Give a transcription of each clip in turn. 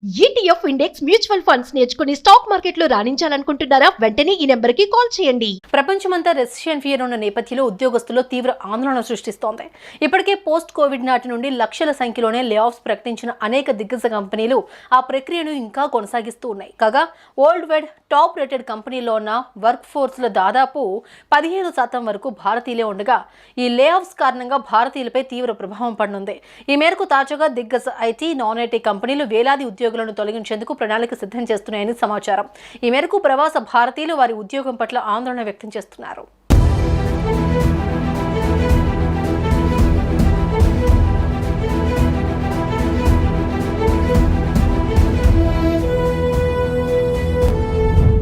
ETF index mutual funds నేర్చుకుని stock మార్కెట్లో రాణించాలనుకుంటున్నారా? వెంటనే ఈ నెంబర్కి కాల్ చేయండి. ప్రపంచమంతా రెసిషన్ ఫియర్ ఉన్న నేపథ్యంలో ఉద్యోగస్తుల్లో తీవ్ర ఆందోళన సృష్టిస్తోంది. ఇప్పటికే పోస్ట్ కోవిడ్ నాటి నుండి లక్షల సంఖ్యలోనే లే ఆఫ్స్ ప్రకటించిన అనేక దిగ్గజ కంపెనీలు ఆ ప్రక్రియను ఇంకా కొనసాగిస్తూ ఉన్నాయి. కాగా వరల్డ్ వైడ్ టాప్ రేటెడ్ కంపెనీలో ఉన్న వర్క్ ఫోర్స్లో దాదాపు 15% వరకు భారతీయులే ఉండగా ఈ లే ఆఫ్స్ కారణంగా భారతీయులపై తీవ్ర ప్రభావం పడనుంది. ఈ మేరకు తాజాగా దిగ్గజ ఐటీ, నాన్ ఐటీ కంపెనీలు వేలాది ఉద్యోగులను తొలగించేందుకు ప్రణాళిక సిద్ధం చేస్తున్నాయని సమాచారం. ఈ మేరకు ప్రవాస భారతీయులు వారి ఉద్యోగం పట్ల ఆందోళన వ్యక్తం చేస్తున్నారు.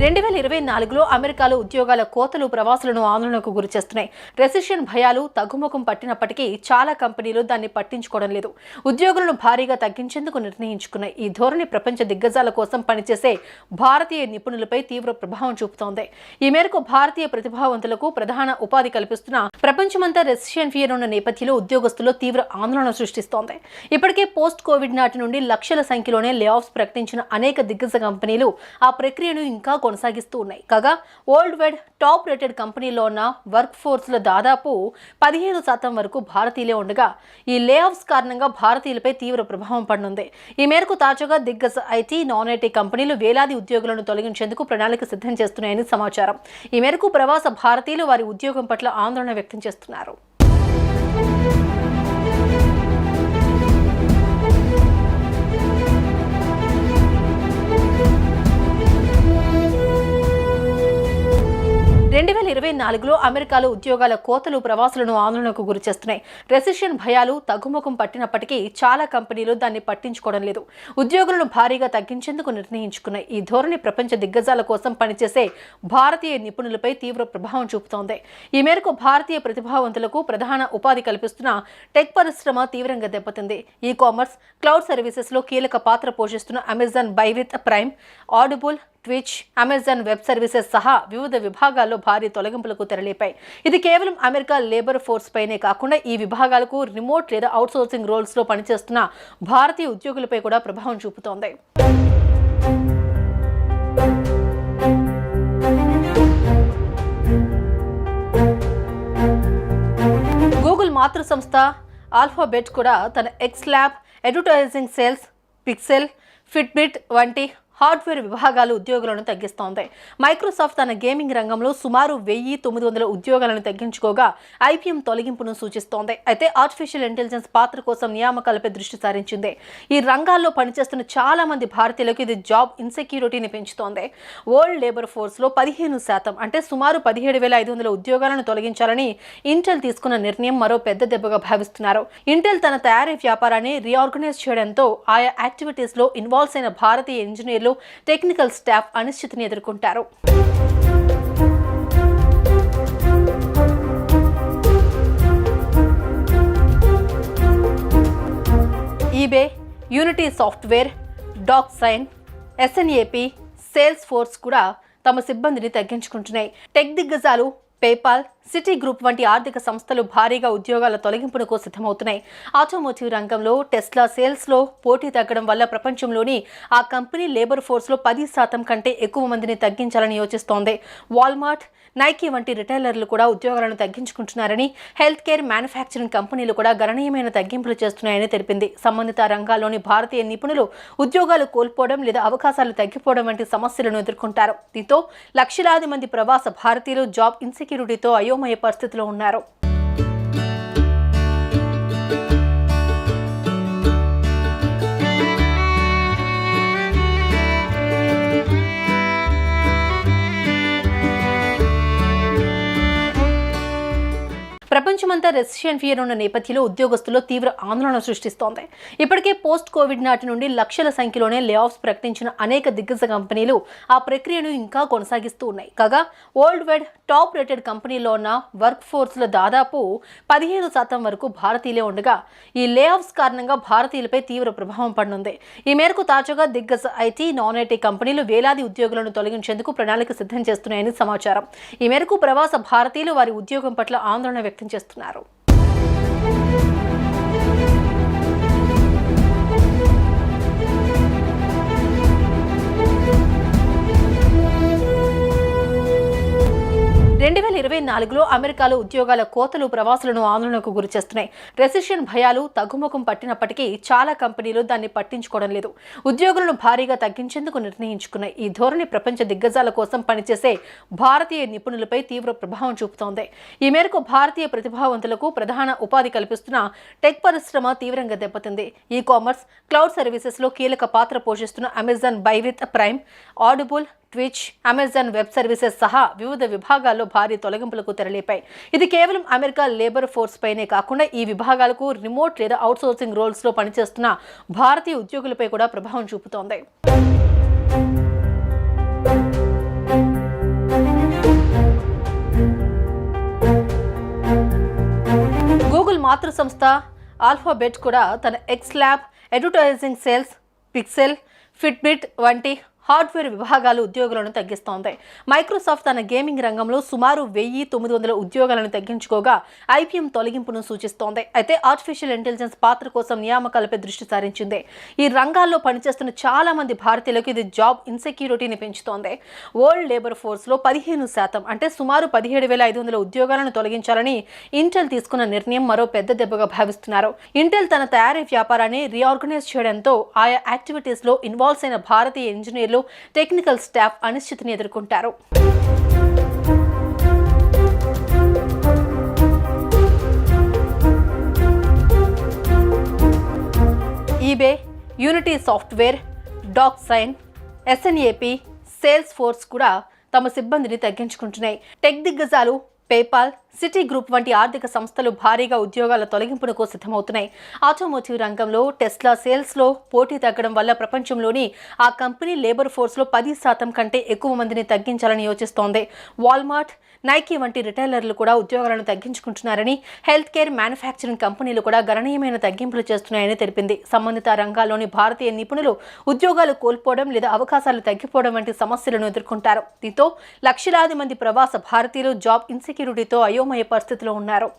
2024లో అమెరికాలో ఉద్యోగాల కోతలు ప్రవాసులను ఆందోళనకు గురిచేస్తున్నాయి. రెసిషన్ భయాలు తగ్గుముఖం పట్టినప్పటికీ చాలా కంపెనీలు దాన్ని పట్టించుకోవడం లేదు. ఉద్యోగులను భారీగా తగ్గించేందుకు నిర్ణయించుకున్నాయి. ఈ ధోరణి ప్రపంచ దిగ్గజాల కోసం పనిచేసే భారతీయ నిపుణులపై తీవ్ర ప్రభావం చూపుతోంది. ఈ మేరకు భారతీయ ప్రతిభావంతులకు ప్రధాన ఉపాధి కల్పిస్తున్న ప్రపంచమంతా రెసిషన్ ఫియర్ ఉన్న నేపథ్యంలో ఉద్యోగస్తుల్లో తీవ్ర ఆందోళన సృష్టిస్తోంది. ఇప్పటికే పోస్ట్ కోవిడ్ నాటి నుండి లక్షల సంఖ్యలోనే లే ఆఫ్స్ ప్రకటించిన అనేక దిగ్గజ కంపెనీలు ఆ ప్రక్రియను ఇంకా కొనసాగిస్తూ ఉన్నాయి. కాగా వరల్డ్ వైడ్ టాప్ రేటెడ్ కంపెనీలో ఉన్న వర్క్ ఫోర్స్ లో దాదాపు 15% వరకు భారతీయులే ఉండగా ఈ లే ఆఫ్స్ కారణంగా భారతీయులపై తీవ్ర ప్రభావం పడనుంది. ఈ మేరకు తాజాగా దిగ్గజ ఐటీ, నాన్ ఐటీ కంపెనీలు వేలాది ఉద్యోగులను తొలగించేందుకు ప్రణాళిక సిద్ధం చేస్తున్నాయని సమాచారం. ఈ మేరకు ప్రవాస భారతీయులు వారి ఉద్యోగం పట్ల ఆందోళన వ్యక్తం చేస్తున్నారు. లో అమెరికాలో ఉద్యోగాల కోతలు ప్రవాసులను ఆందోళనకు గురిచేస్తున్నాయి. రెసిషన్ భయాలు తగ్గుముఖం పట్టినప్పటికీ చాలా కంపెనీలు దాన్ని పట్టించుకోవడం లేదు. ఉద్యోగులను భారీగా తగ్గించేందుకు నిర్ణయించుకున్నాయి. ఈ ధోరణి ప్రపంచ దిగ్గజాల కోసం పనిచేసే భారతీయ నిపుణులపై తీవ్ర ప్రభావం చూపుతోంది. ఈ మేరకు భారతీయ ప్రతిభావంతులకు ప్రధాన ఉపాధి కల్పిస్తున్న టెక్ పరిశ్రమ తీవ్రంగా దెబ్బతింది. ఈ కామర్స్, క్లౌడ్ సర్వీసెస్ లో కీలక పాత్ర పోషిస్తున్న Amazon by with prime, audible, twitch, Amazon web services సహా వివిధ విభాగాల్లో భారీ తొలగింపులకు తెరలేపాయి. ఇది కేవలం అమెరికా లేబర్ ఫోర్స్ పైనే కాకుండా ఈ విభాగాలకు రిమోట్ లేదా అవుట్సోర్సింగ్ రోల్స్ లో పనిచేస్తున్న భారతీయ ఉద్యోగులపై కూడా ప్రభావం చూపుతోంది. గూగుల్ మాతృ సంస్థ ఆల్ఫాబెట్ కూడా తన X lab, advertising sales, pixel, Fitbit వంటి హార్డ్వేర్ విభాగాలు ఉద్యోగులను తగ్గిస్తోంది. మైక్రోసాఫ్ట్ తన గేమింగ్ రంగంలో సుమారు 1900 ఉద్యోగాలను తగ్గించుకోగా ఐబీఎం తొలగింపును సూచిస్తోంది. అయితే ఆర్టిఫిషియల్ ఇంటెలిజెన్స్ పాత్ర కోసం నియామకాలపై దృష్టి సారించింది. ఈ రంగాల్లో పనిచేస్తున్న చాలా మంది భారతీయులకు ఇది జాబ్ ఇన్సెక్యూరిటీని పెంచుతోంది. వరల్డ్ లేబర్ ఫోర్స్ లో 15% అంటే సుమారు 17,500 ఉద్యోగాలను తొలగించాలని ఇంటెల్ తీసుకున్న నిర్ణయం మరో పెద్ద దెబ్బగా భావిస్తున్నారు. ఇంటెల్ తన తయారీ వ్యాపారాన్ని రీఆర్గనైజ్ చేయడంతో ఆయా యాక్టివిటీస్ లో ఇన్వాల్వ్ అయిన భారతీయ ఇంజనీర్లు, టెక్నికల్ స్టాఫ్ అనిశ్చితిని ఎదుర్కొంటారు. EBay, Unity software, DocuSign, SNAP, Salesforce కూడా తమ సిబ్బందిని తగ్గించుకుంటున్నాయి. టెక్ దిగ్గజాలు పేపాల్, సిటీ గ్రూప్ వంటి ఆర్థిక సంస్థలు భారీగా ఉద్యోగాల తొలగింపునకు సిద్ధమవుతున్నాయి. ఆటోమోటివ్ రంగంలో టెస్లా సేల్స్ లో పోటీ తగ్గడం వల్ల ప్రపంచంలోని ఆ కంపెనీ లేబర్ ఫోర్స్ లో 10% కంటే ఎక్కువ మందిని తగ్గించాలని యోచిస్తోంది. వాల్మార్ట్, నైకీ వంటి రిటైలర్లు కూడా ఉద్యోగాలను తగ్గించుకుంటున్నారని, హెల్త్ కేర్, మ్యానుఫ్యాక్చరింగ్ కంపెనీలు కూడా గణనీయమైన తగ్గింపులు చేస్తున్నాయని తెలిపింది. సంబంధిత రంగాల్లోని భారతీయ నిపుణులు ఉద్యోగాలు కోల్పోవడం లేదా అవకాశాలు తగ్గిపోవడం వంటి సమస్యలను ఎదుర్కొంటారు. దీంతో లక్షలాది మంది ప్రవాస భారతీయులు జాబ్ ఇన్సెక్యూరిటీతో అయోమయ పరిస్థితిలో ఉన్నారు. ప్రపంచమంతా రెసిషన్ ఫియర్ ఉన్న నేపథ్యంలో ఉద్యోగస్తుల్లో తీవ్ర ఆందోళన సృష్టిస్తోంది. ఇప్పటికే పోస్ట్ కోవిడ్ నాటి నుండి లక్షల సంఖ్యలోనే లే ఆఫ్స్ ప్రకటించిన అనేక దిగ్గజ కంపెనీలు ఆ ప్రక్రియను ఇంకా కొనసాగిస్తూ ఉన్నాయి. కాగా వరల్డ్ వైడ్ టాప్ రేటెడ్ కంపెనీలో ఉన్న వర్క్ ఫోర్స్ లో దాదాపు 15% వరకు భారతీయులే ఉండగా ఈ లే ఆఫ్స్ కారణంగా భారతీయులపై తీవ్ర ప్రభావం పడనుంది. ఈ మేరకు తాజాగా దిగ్గజ ఐటీ, నాన్ ఐటీ కంపెనీలు వేలాది ఉద్యోగులను తొలగించేందుకు ప్రణాళిక సిద్ధం చేస్తున్నాయని సమాచారం. ఈ మేరకు ప్రవాస భారతీయులు వారి ఉద్యోగం పట్ల ఆందోళన వ్యక్తం చేస్తున్నారు. 2024లో అమెరికాలో ఉద్యోగాల కోతలు ప్రవాసులను ఆందోళనకు గురిచేస్తున్నాయి. రెసిషన్ భయాలు తగ్గుముఖం పట్టినప్పటికీ చాలా కంపెనీలు దాన్ని పట్టించుకోవడం లేదు. ఉద్యోగులను భారీగా తగ్గించేందుకు నిర్ణయించుకున్నాయి. ఈ ధోరణి ప్రపంచ దిగ్గజాల కోసం పనిచేసే భారతీయ నిపుణులపై తీవ్ర ప్రభావం చూపుతోంది. ఈ మేరకు భారతీయ ప్రతిభావంతులకు ప్రధాన ఉపాధి కల్పిస్తున్న టెక్ పరిశ్రమ తీవ్రంగా దెబ్బతింది. ఈ కామర్స్, క్లౌడ్ సర్వీసెస్ లో కీలక పాత్ర పోషిస్తున్న Amazon by with prime, audible, twitch, Amazon web services సహా వివిధ విభాగాల్లో భారీ తొలగింపులకు తెరలేపాయి. ఇది కేవలం అమెరికా లేబర్ ఫోర్స్ పైనే కాకుండా ఈ విభాగాలకు రిమోట్ లేదా అవుట్సోర్సింగ్ రోల్స్ లో పనిచేస్తున్న భారతీయ ఉద్యోగులపై కూడా ప్రభావం చూపుతోంది. గూగుల్ మాతృ సంస్థ ఆల్ఫాబెట్ కూడా తన X lab, advertising sales, pixel, Fitbit వంటి హార్డ్వేర్ విభాగాలు ఉద్యోగులను తగ్గిస్తోంది. మైక్రోసాఫ్ట్ తన గేమింగ్ రంగంలో సుమారు 1900 ఉద్యోగాలను తగ్గించుకోగా ఐబీఎం తొలగింపును సూచిస్తోంది. అయితే ఆర్టిఫిషియల్ ఇంటెలిజెన్స్ పాత్ర కోసం నియామకాలపై దృష్టి సారించింది. ఈ రంగాల్లో పనిచేస్తున్న చాలా మంది భారతీయులకు ఇది జాబ్ ఇన్సెక్యూరిటీని పెంచుతోంది. వరల్డ్ లేబర్ ఫోర్స్ లో 15% అంటే సుమారు 17,500 ఉద్యోగాలను తొలగించాలని ఇంటెల్ తీసుకున్న నిర్ణయం మరో పెద్ద దెబ్బగా భావిస్తున్నారు. ఇంటెల్ తన తయారీ వ్యాపారాన్ని రీఆర్గనైజ్ చేయడంతో ఆయా యాక్టివిటీస్ లో ఇన్వాల్వ్ అయిన భారతీయ ఇంజనీర్లు, టెక్నికల్ స్టాఫ్ అనిశ్చితిని ఎదుర్కొంటారు. EBay, Unity software, DocuSign, SNAP, Salesforce కూడా తమ సిబ్బందిని తగ్గించుకుంటున్నాయి. టెక్ దిగ్గజాలు పేపాల్, సిటీ గ్రూప్ వంటి ఆర్థిక సంస్థలు భారీగా ఉద్యోగాల తొలగింపునకు సిద్ధమవుతున్నాయి. ఆటోమోటివ్ రంగంలో టెస్లా సేల్స్ లో పోటీ తగ్గడం వల్ల ప్రపంచంలోని ఆ కంపెనీ లేబర్ ఫోర్స్ లో 10% కంటే ఎక్కువ మందిని తగ్గించాలని యోచిస్తోంది. వాల్మార్ట్, నైకీ వంటి రిటైలర్లు కూడా ఉద్యోగాలను తగ్గించుకుంటున్నారని, హెల్త్ కేర్, మ్యానుఫ్యాక్చరింగ్ కంపెనీలు కూడా గణనీయమైన తగ్గింపులు చేస్తున్నాయని తెలిపింది. సంబంధిత రంగాల్లోని భారతీయ నిపుణులు ఉద్యోగాలు కోల్పోవడం లేదా అవకాశాలు తగ్గిపోవడం వంటి సమస్యలను ఎదుర్కొంటారు. దీంతో లక్షలాది మంది ప్రవాస భారతీయులు జాబ్ ఇన్సెక్యూరిటీతో అయోమయ పరిస్థితిలో ఉన్నారు.